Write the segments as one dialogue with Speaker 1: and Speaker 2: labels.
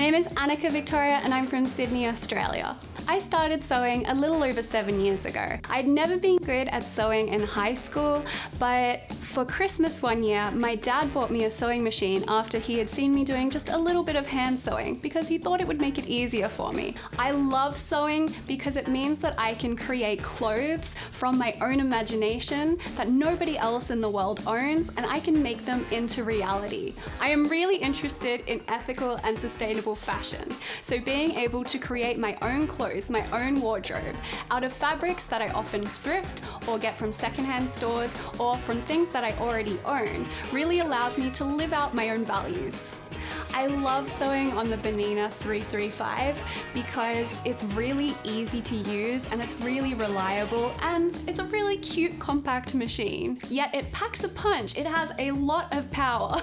Speaker 1: name is Annika Victoria and I'm from Sydney, Australia. I started sewing a little over 7 years ago. I'd never been good at sewing in high school, but for Christmas one year, my dad bought me a sewing machine after he had seen me doing just a little bit of hand sewing because he thought it would make it easier for me. I love sewing because it means that I can create clothes from my own imagination that nobody else in the world owns, and I can make them into reality. I am really interested in ethical and sustainable fashion, so being able to create my own clothes, my own wardrobe, out of fabrics that I often thrift or get from secondhand stores or from things that I already own really allows me to live out my own values. I love sewing on the Bernina 335 because it's really easy to use and it's really reliable and it's a really cute compact machine. Yet it packs a punch, it has a lot of power.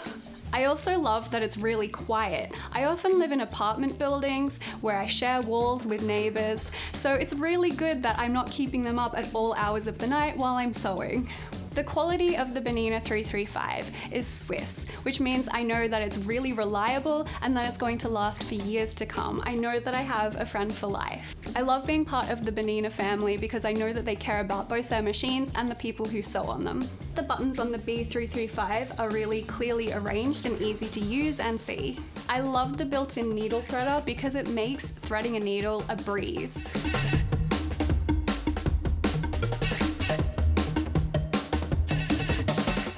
Speaker 1: I also love that it's really quiet. I often live in apartment buildings where I share walls with neighbors, so it's really good that I'm not keeping them up at all hours of the night while I'm sewing. The quality of the Bernina 335 is Swiss, which means I know that it's really reliable and that it's going to last for years to come. I know that I have a friend for life. I love being part of the Bernina family because I know that they care about both their machines and the people who sew on them. The buttons on the B335 are really clearly arranged and easy to use and see. I love the built-in needle threader because it makes threading a needle a breeze.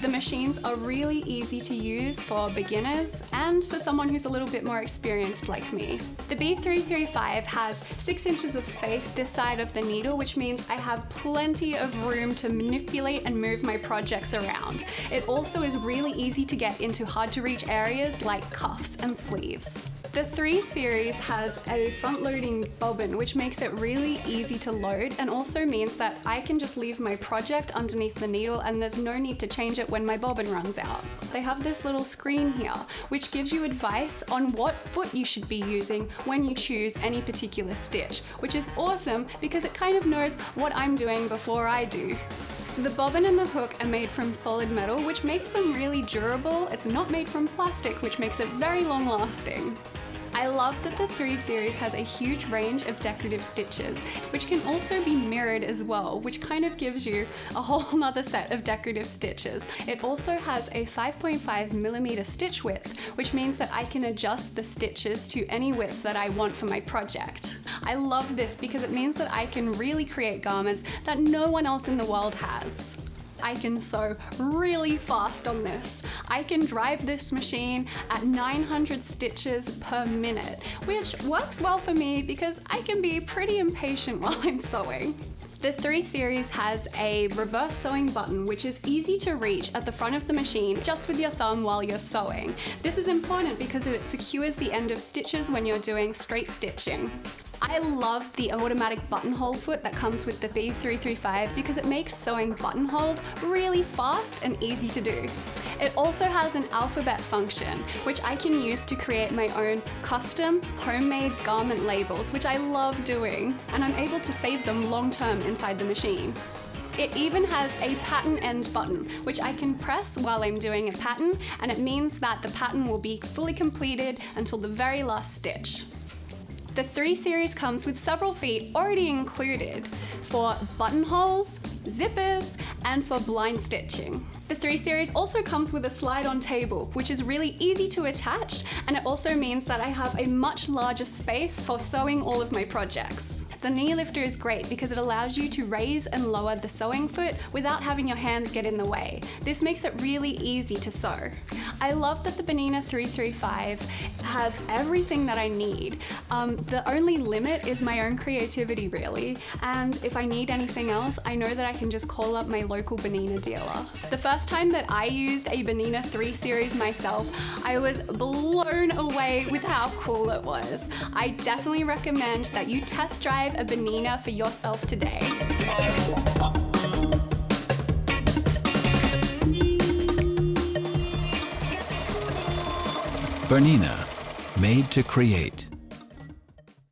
Speaker 1: The machines are really easy to use for beginners and for someone who's a little bit more experienced like me. The B335 has 6 inches of space this side of the needle, which means I have plenty of room to manipulate and move my projects around. It also is really easy to get into hard to reach areas like cuffs and sleeves. The 3 series has a front-loading bobbin, which makes it really easy to load and also means that I can just leave my project underneath the needle and there's no need to change it when my bobbin runs out. They have this little screen here, which gives you advice on what foot you should be using when you choose any particular stitch, which is awesome because it kind of knows what I'm doing before I do. The bobbin and the hook are made from solid metal, which makes them really durable. It's not made from plastic, which makes it very long lasting. I love that the 3 series has a huge range of decorative stitches, which can also be mirrored as well, which kind of gives you a whole nother set of decorative stitches. It also has a 5.5mm stitch width, which means that I can adjust the stitches to any width that I want for my project. I love this because it means that I can really create garments that no one else in the world has. I can sew really fast on this. I can drive this machine at 900 stitches per minute, which works well for me because I can be pretty impatient while I'm sewing. The 3 series has a reverse sewing button, which is easy to reach at the front of the machine just with your thumb while you're sewing. This is important because it secures the end of stitches when you're doing straight stitching. I love the automatic buttonhole foot that comes with the B335 because it makes sewing buttonholes really fast and easy to do. It also has an alphabet function, which I can use to create my own custom homemade garment labels, which I love doing, and I'm able to save them long term inside the machine. It even has a pattern end button, which I can press while I'm doing a pattern, and it means that the pattern will be fully completed until the very last stitch. The 3 series comes with several feet already included for buttonholes, zippers, and for blind stitching. The 3 series also comes with a slide-on table, which is really easy to attach, and it also means that I have a much larger space for sewing all of my projects. The knee lifter is great because it allows you to raise and lower the sewing foot without having your hands get in the way. This makes it really easy to sew. I love that the Bernina 335 has everything that I need. The only limit is my own creativity, really, and if I need anything else, I know that I can just call up my local Bernina dealer. The first time that I used a Bernina 3 series myself, I was blown away with how cool it was. I definitely recommend that you test drive a Bernina for yourself today.
Speaker 2: Bernina, made to create.